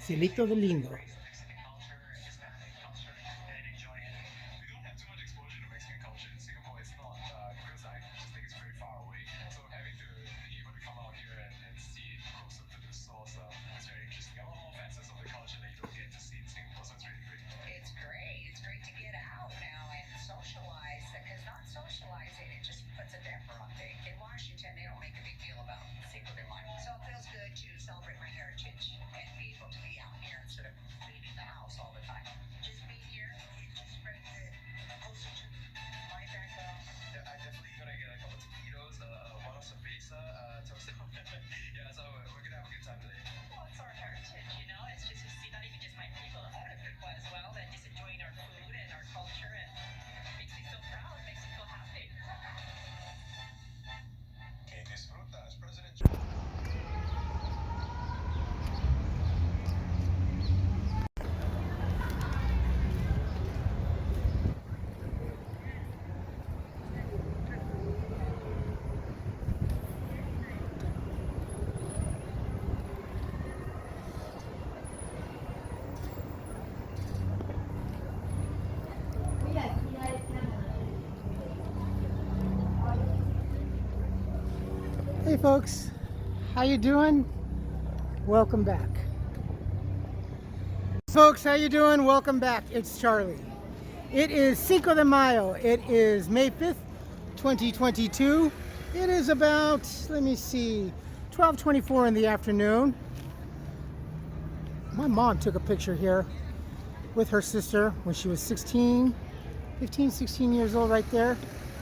Cielito Lindo. Hey folks, how you doing? Welcome back. Folks, how you doing? Welcome back. It's Charlie. It is Cinco de Mayo. It is May 5th, 2022. It is about, let me see, 12:24 in the afternoon. My mom took a picture here with her sister when she was 16 years old right there.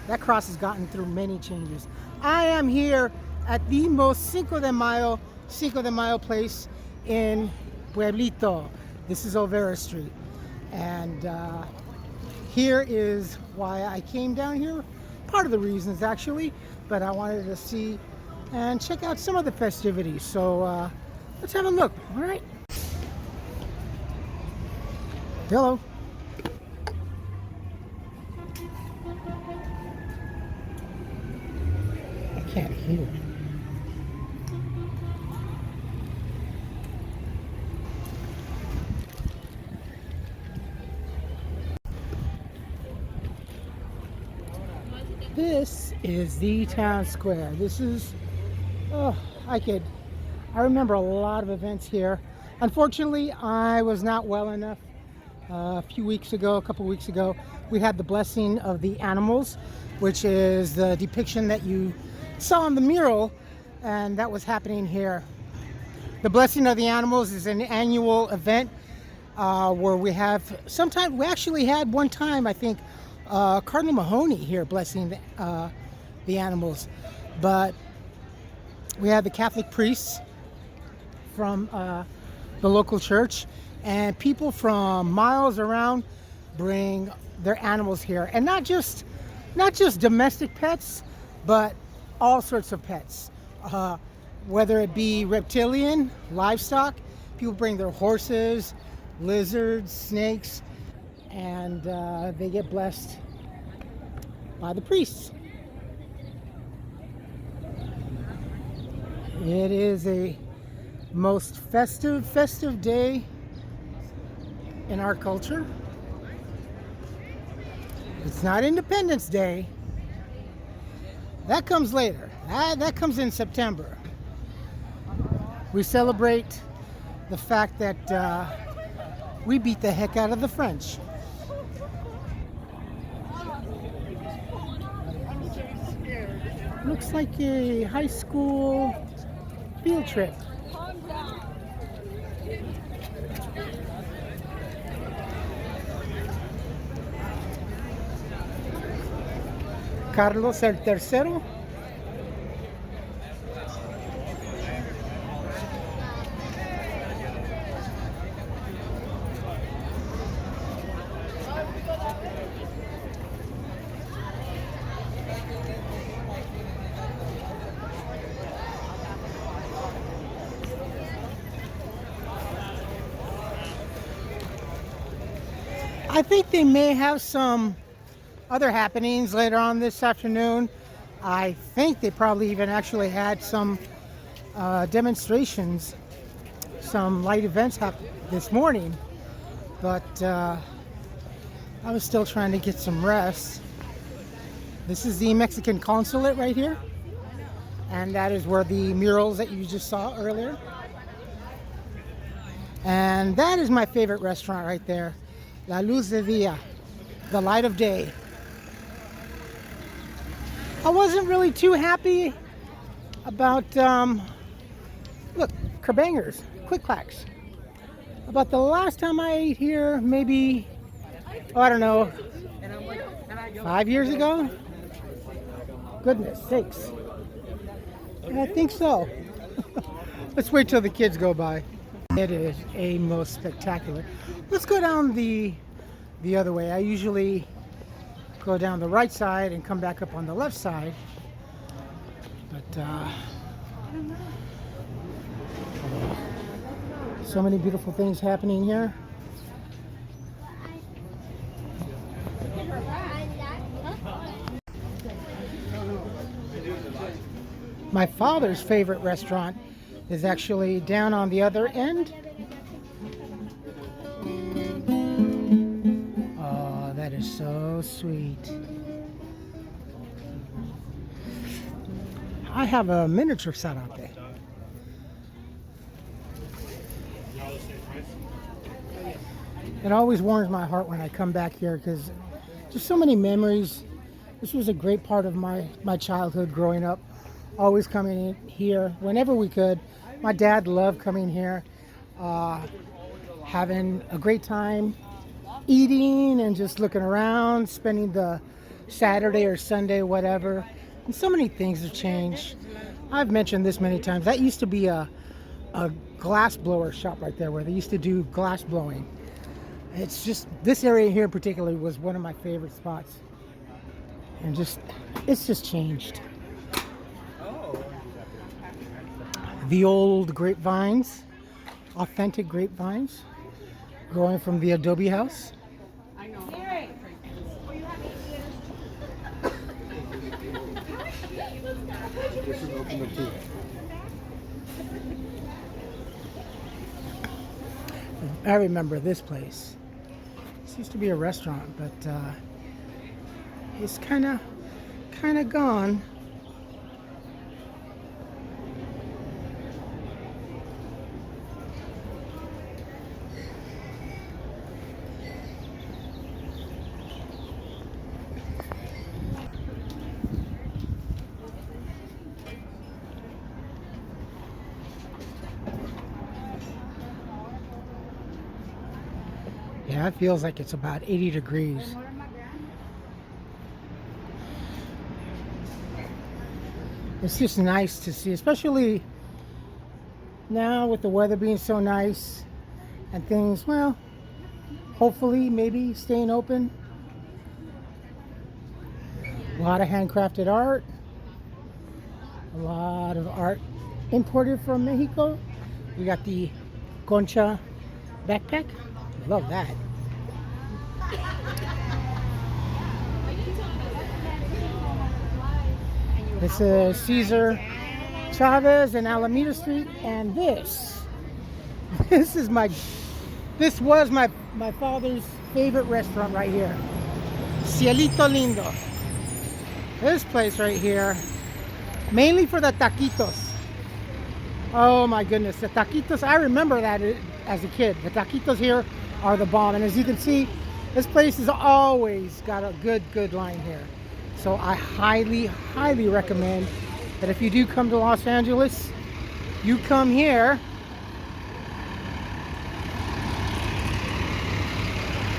That cross has gotten through many changes. I am here at the most Cinco de Mayo place in Pueblito. This is Olvera Street. And here is why I came down here. Part of the reasons actually, but I wanted to see and check out some of the festivities. So let's have a look, all right? Hello. I can't hear. This is the town square. This is, oh, I remember a lot of events here. Unfortunately, I was not well enough. A couple weeks ago, we had the blessing of the animals, which is the depiction that you saw on the mural, and that was happening here. The blessing of the animals is an annual event where we actually had one time, I think, Cardinal Mahoney here blessing the animals, but we had the Catholic priests from the local church, and people from miles around bring their animals here, and not just domestic pets, but all sorts of pets, whether it be reptilian, livestock. People bring their horses, lizards, snakes, and they get blessed by the priests. It is a most festive day in our culture. It's not Independence Day. That comes later. That comes in September. We celebrate the fact that we beat the heck out of the French. Looks like a high school field trip. Carlos el Tercero. I think they may have some other happenings later on this afternoon. I think they probably even actually had some demonstrations. some light events happen this morning, but I was still trying to get some rest. This is the Mexican consulate right here, and that is where the murals that you just saw earlier. And that is my favorite restaurant right there, La Luz Del Dia, the light of day. I wasn't really too happy about, look, kerbangers, click clacks. About the last time I ate here, maybe, oh, I don't know, 5 years ago? Goodness sakes. I think so. Let's wait till the kids go by. It is a most spectacular. Let's go down the other way. I usually go down the right side and come back up on the left side. But so many beautiful things happening here. My father's favorite restaurant is actually down on the other end. Oh, that is so sweet. I have a miniature set out there. It always warms my heart when I come back here because just so many memories. This was a great part of my childhood growing up. Always coming in here whenever we could. My dad loved coming here, having a great time, eating and just looking around, spending the Saturday or Sunday, whatever. And so many things have changed. I've mentioned this many times. That used to be a glass blower shop right there where they used to do glass blowing. It's just, this area here in particular was one of my favorite spots. And just, it's just changed. The old grapevines, authentic grapevines, growing from the adobe house. I remember this place. This used to be a restaurant, but it's kind of gone. Yeah, it feels like it's about 80 degrees. It's just nice to see, especially now with the weather being so nice and things, well, hopefully maybe staying open. A lot of handcrafted art. A lot of art imported from Mexico. We got the Concha backpack. Love that. This is Cesar Chavez and Alameda Street, and this was my father's favorite restaurant right here, Cielito Lindo. This place right here, mainly for the taquitos. Oh my goodness, the taquitos! I remember that as a kid. The taquitos here are the bomb, and as you can see, this place has always got a good line here. So I highly recommend that if you do come to Los Angeles, you come here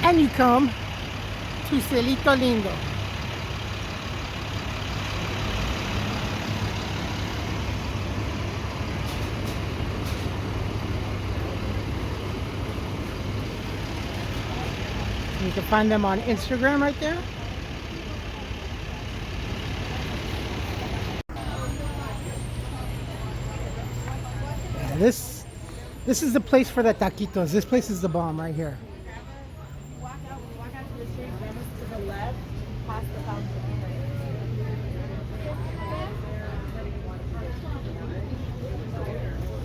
and you come to Cielito Lindo. You can find them on Instagram right there. Yeah, this is the place for the taquitos. This place is the bomb right here. Walk out to the street, to the left, past the fountain.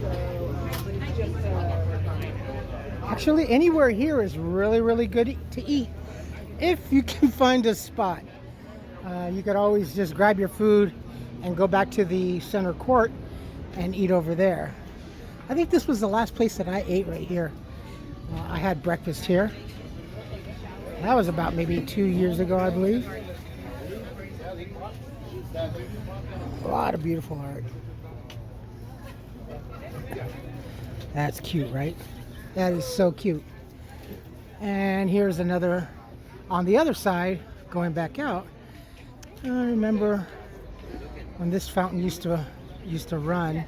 So, just Actually, anywhere here is really, really good to eat if you can find a spot. You could always just grab your food and go back to the center court and eat over there. I think this was the last place that I ate right here. I had breakfast here. That was about maybe 2 years ago, I believe. A lot of beautiful art. That's cute, right? That is so cute. And here's another on the other side, going back out. I remember when this fountain used to run.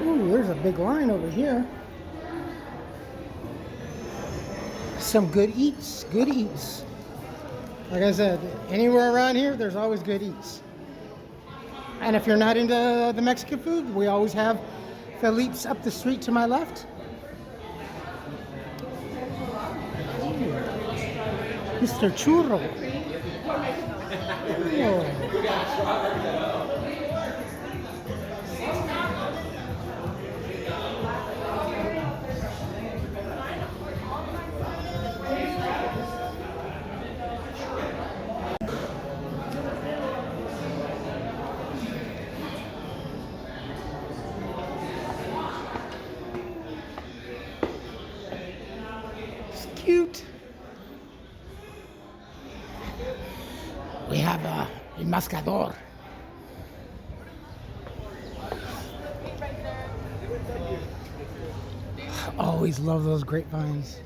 Ooh, there's a big line over here. Some good eats, good eats. Like I said, anywhere around here, there's always good eats. And if you're not into the Mexican food, we always have Felipe's up the street to my left. Mr. Churro. Oh. Cute. We have a mascador. Always love those grapevines.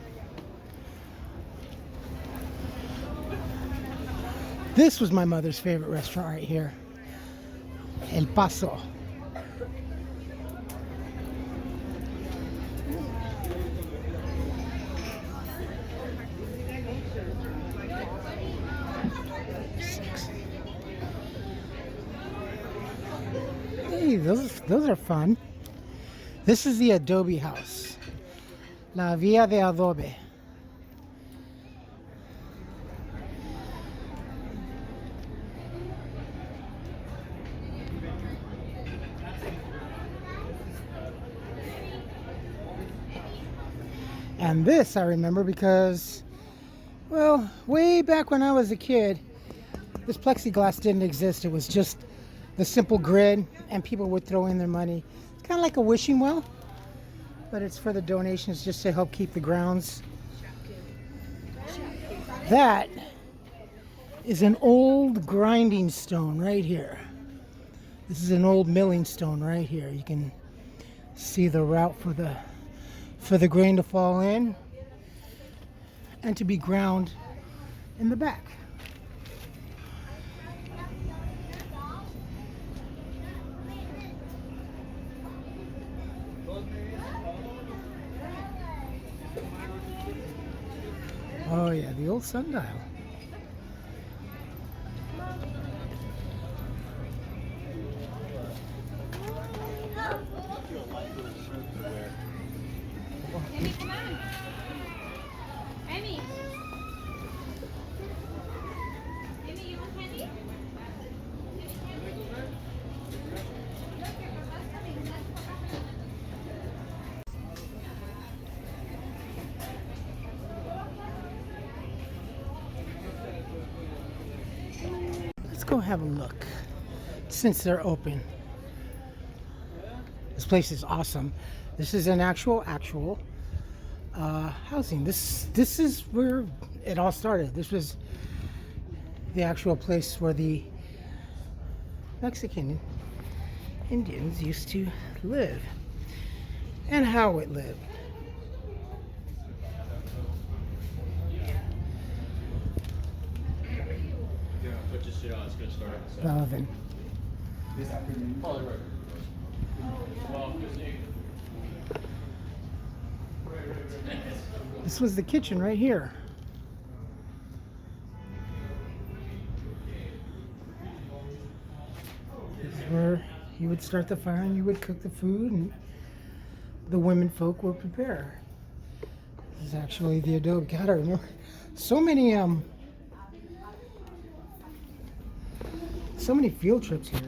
This was my mother's favorite restaurant right here. El Paso. Hey, those are fun. This is the adobe house. La Villa de Adobe. And this I remember because, well, way back when I was a kid, this plexiglass didn't exist. It was just the simple grid, and people would throw in their money. It's kind of like a wishing well, but it's for the donations just to help keep the grounds. That is an old grinding stone right here. This is an old milling stone right here. You can see the route for the grain to fall in and to be ground in the back. Oh yeah, the old Sundial. Amy, come on. Amy. Amy, you want candy? Let's go have a look since they're open. This place is awesome. This is an actual housing. This is where it all started. This was the actual place where the Mexican Indians used to live and how it lived. Put your shit on, it's gonna start. Relevant. This was the kitchen right here. where you would start the fire and you would cook the food, and the women folk would prepare. This is actually the adobe. God, I remember so many field trips here.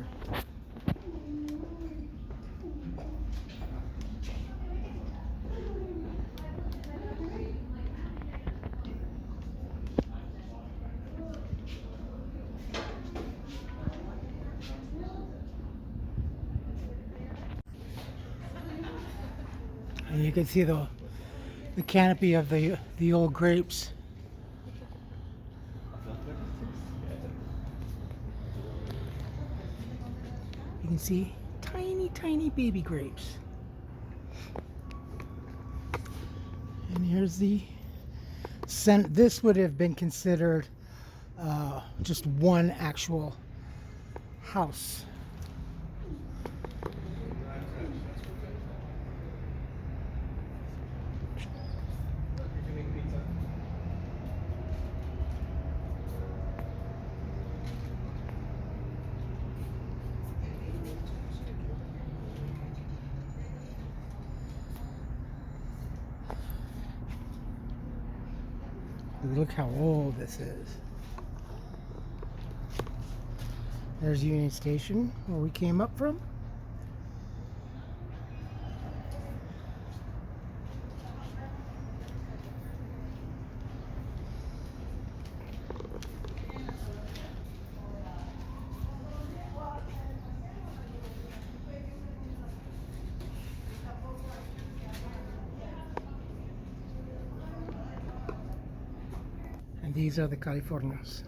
And you can see the canopy of the old grapes. You can see tiny baby grapes. And here's the this would have been considered just one actual house. Look how old this is. There's Union Station, where we came up from. And these are the Californios.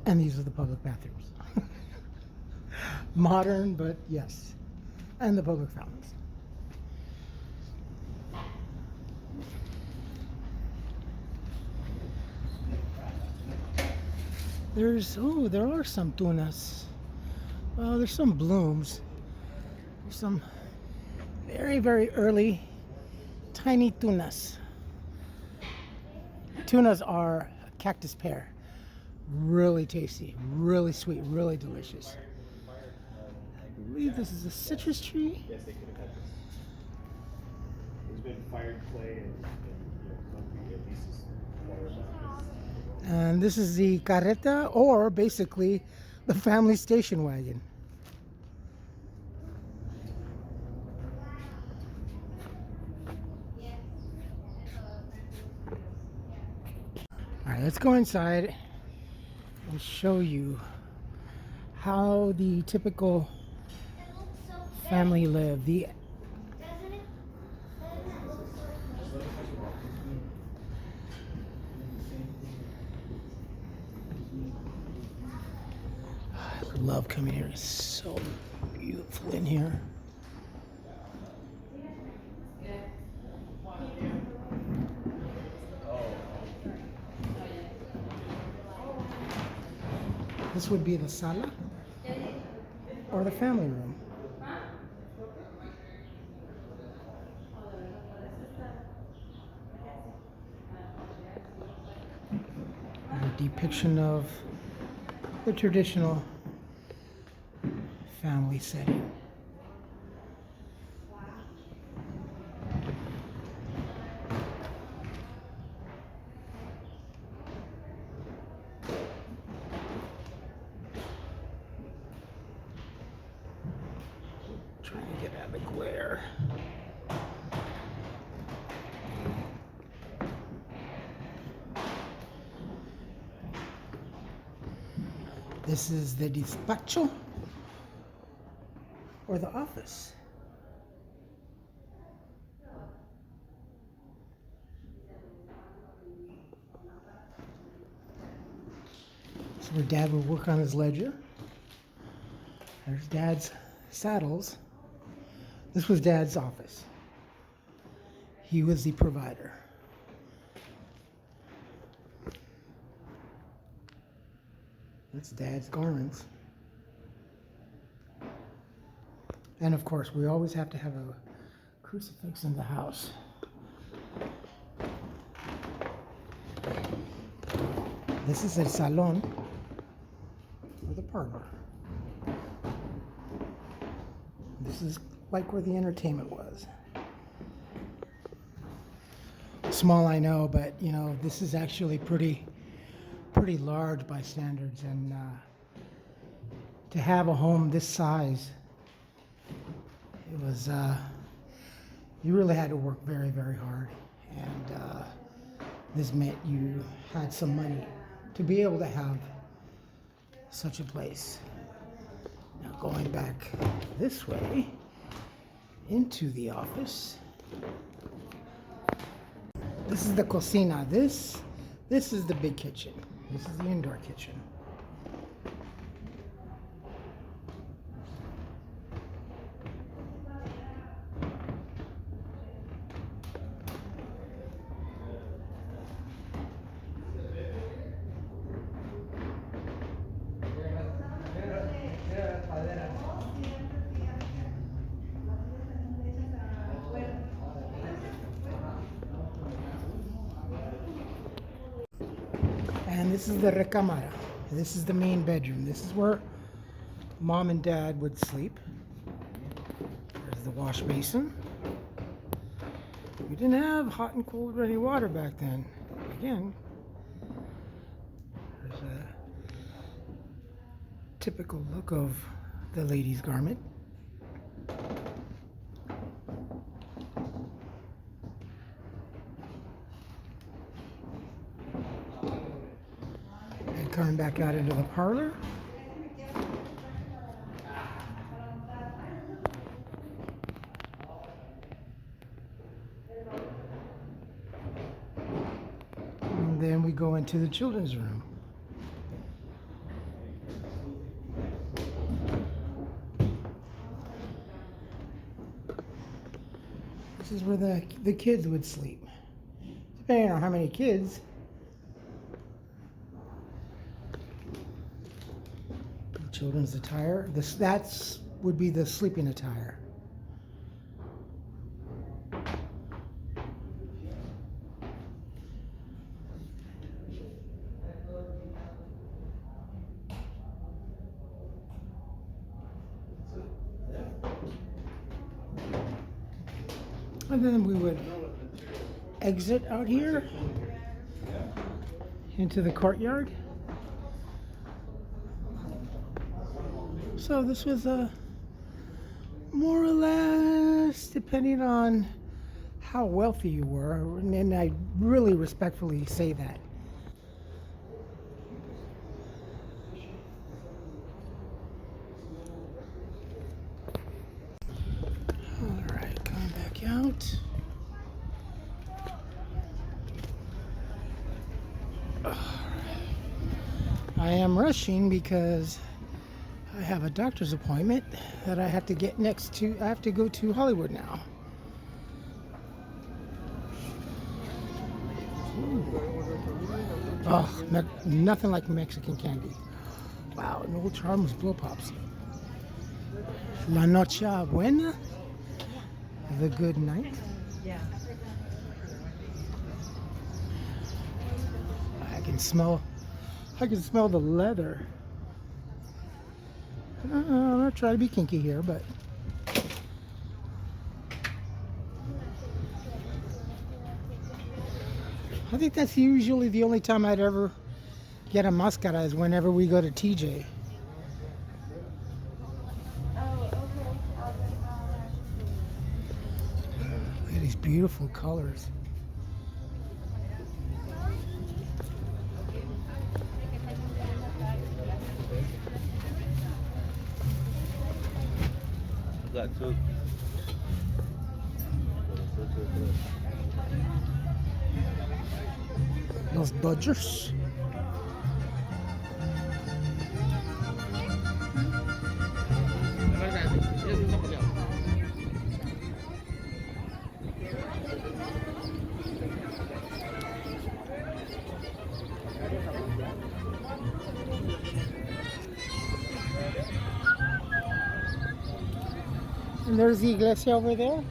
And these are the public bathrooms. Modern, but yes. And the public fountains. There are some tunas. Well, there's some blooms. There's some very early tiny tunas. Tunas are a cactus pear. Really tasty, really sweet, really delicious. I believe this is a citrus tree. Yes, they could have had this. There's been fired clay and concrete pieces. And this is the Carreta, or basically the family station wagon. All right, let's go inside and show you how the typical family live. I love coming here. It's so beautiful in here. This would be the sala or the family room. A depiction of the traditional family setting. Trying to get out of the glare. This is the despacho, or the office. So where Dad would work on his ledger. There's Dad's saddles. This was Dad's office. He was the provider. That's Dad's garments. And of course, we always have to have a crucifix in the house. This is el salon, or the parlor. This is like where the entertainment was. Small, I know, but you know, this is actually pretty large by standards, and to have a home this size, it was you really had to work very, very hard, and this meant you had some money to be able to have such a place. Now going back this way into the office. This is the cocina. This is the big kitchen. This is the indoor kitchen. And this is the recámara. This is the main bedroom. This is where Mom and Dad would sleep. There's the wash basin. We didn't have hot and cold running water back then. Again, there's a typical look of the lady's garment. Coming back out into the parlor. And then we go into the children's room. This is where the kids would sleep. Depending on how many kids. Children's attire. That's would be the sleeping attire. And then we would exit out here into the courtyard. So this was more or less, depending on how wealthy you were, and I really respectfully say that. All right, coming back out. All right. I am rushing because I have a doctor's appointment that I have to get next to. I have to go to Hollywood now. Oh, nothing like Mexican candy. Wow, no Charms blow pops. La noche buena, the good night. Yeah. I can smell the leather. I'm not trying to be kinky here, but I think that's usually the only time I'd ever get a mascara is whenever we go to TJ. Look at these beautiful colors. Got two. Los Dodgers. And there's the iglesia over there.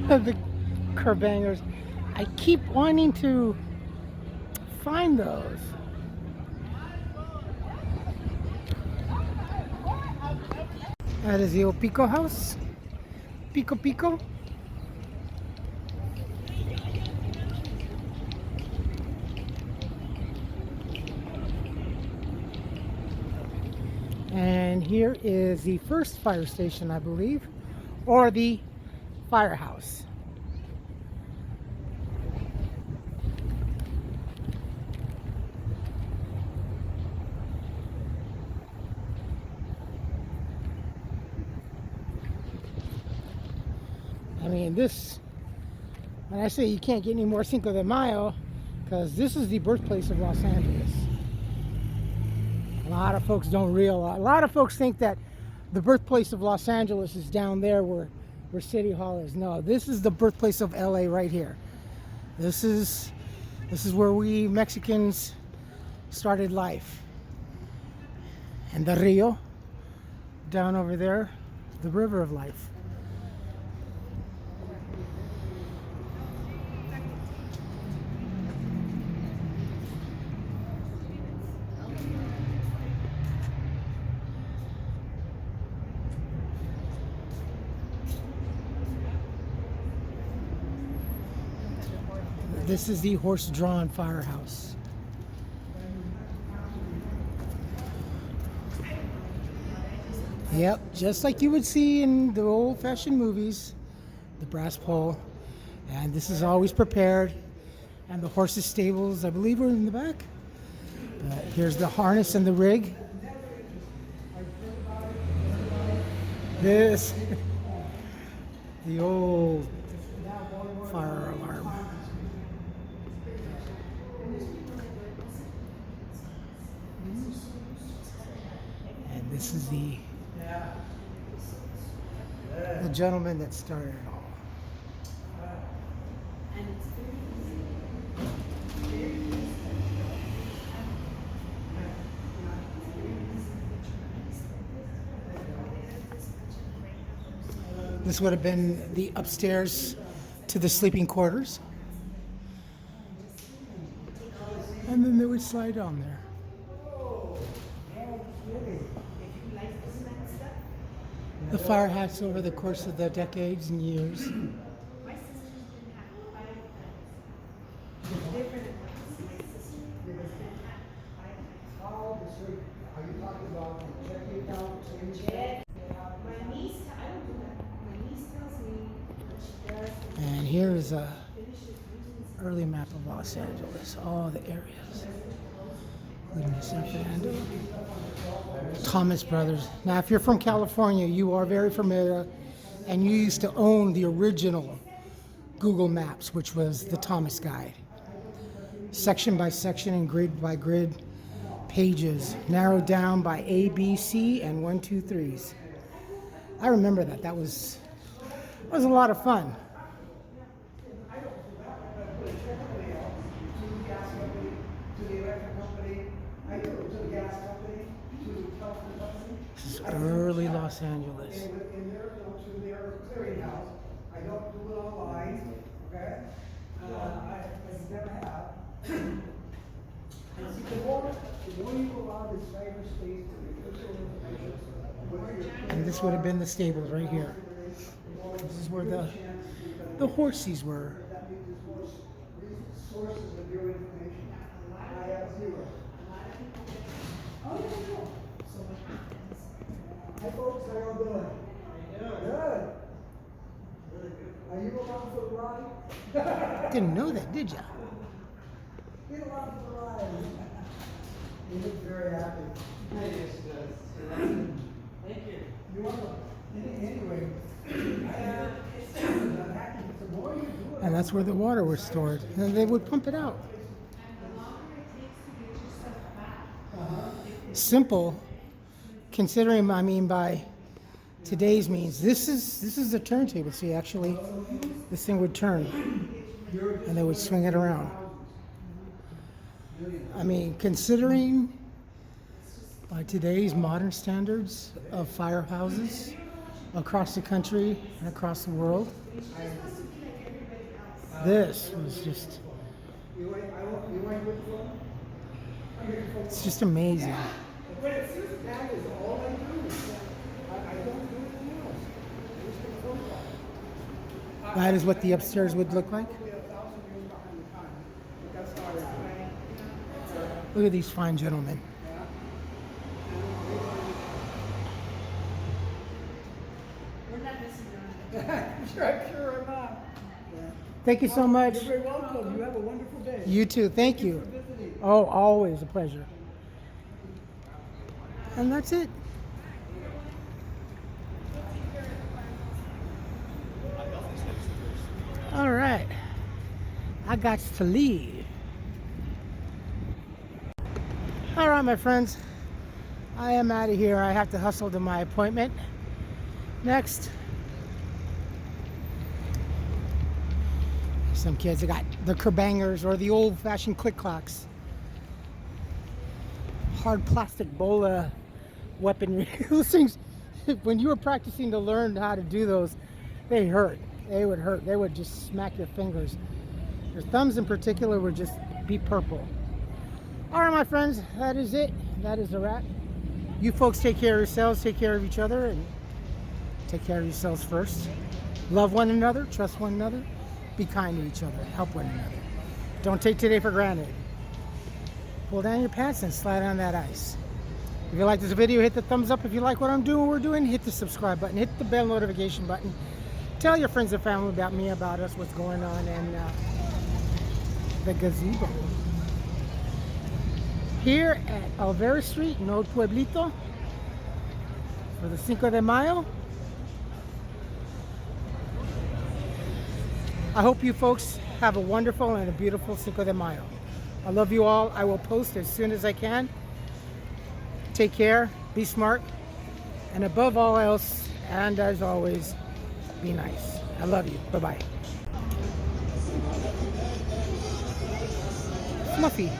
The curb bangers. I keep wanting to find those. That is the old Pico house. Pico Pico. And here is the first fire station, I believe, or the firehouse. I mean, this, when I say you can't get any more Cinco de Mayo, because this is the birthplace of Los Angeles. A lot of folks don't realize, a lot of folks think that the birthplace of Los Angeles is down there where City Hall is. No, this is the birthplace of LA right here. This is where we Mexicans started life. And the Rio, down over there, the river of life. This is the horse-drawn firehouse. Yep, just like you would see in the old-fashioned movies, the brass pole. And this is always prepared. And the horses' stables, I believe, are in the back. Here's the harness and the rig. This, the old fire alarm. And this is the gentleman that started it all. This would have been the upstairs to the sleeping quarters. And then they would slide on there. The fire hats over the course of the decades and years. And here is a early map of Los Angeles, all the areas, including San Fernando. Thomas Brothers. Now, if you're from California, you are very familiar, and you used to own the original Google Maps, which was the Thomas Guide. Section by section and grid by grid pages, narrowed down by A, B, C, and 1, 2, 3s. I remember that. That was a lot of fun. This is early Los Angeles. I don't do it online, okay? I never have. And see, the more you allow this cyberspace to reveal information, And this would have been the stables right here. This is where the horsies were. sources of your information. I have zero. Oh, yeah, Hi folks, how y'all doing? Good. Are you along for the ride? Didn't know that, did ya? Get along for the ride. You look very happy. Thank you. You want to, anyway. The more you do it. And that's where the water was stored. And they would pump it out. Simple, considering, I mean, by today's means. This is the turntable. See, actually, this thing would turn, and they would swing it around. I mean, considering by today's modern standards of firehouses across the country and across the world, this was just, it's just amazing. But it seems that is all I do. I don't do anything else. I just make phone calls. That is what the upstairs would look like. Probably 1,000 years behind the time. But that's how I do. Look at these fine gentlemen. We're not missing you. I'm sure I'm not. Thank you so much. You're very welcome. You have a wonderful day. You too. Thank you. For visiting. Oh, always a pleasure. And that's it. All right. I got to leave. All right, my friends. I am out of here. I have to hustle to my appointment. Next. Some kids that got the kerbangers or the old-fashioned click clocks. Hard plastic bola weaponry. Those things, when you were practicing to learn how to do those, they hurt. They would hurt. They would just smack your fingers. Your thumbs in particular would just be purple. All right, my friends, that is it. That is a wrap. You folks take care of yourselves, take care of each other, and take care of yourselves first. Love one another, trust one another, be kind to each other, help one another. Don't take today for granted. Pull down your pants and slide on that ice. If you like this video, hit the thumbs up. If you like what I'm doing, what we're doing, hit the subscribe button, hit the bell notification button. Tell your friends and family about me, about us, what's going on, and the gazebo. Here at Olvera Street in Old Pueblito for the Cinco de Mayo. I hope you folks have a wonderful and a beautiful Cinco de Mayo. I love you all. I will post as soon as I can. Take care, be smart, and above all else, and as always, be nice. I love you. Bye-bye. Fluffy.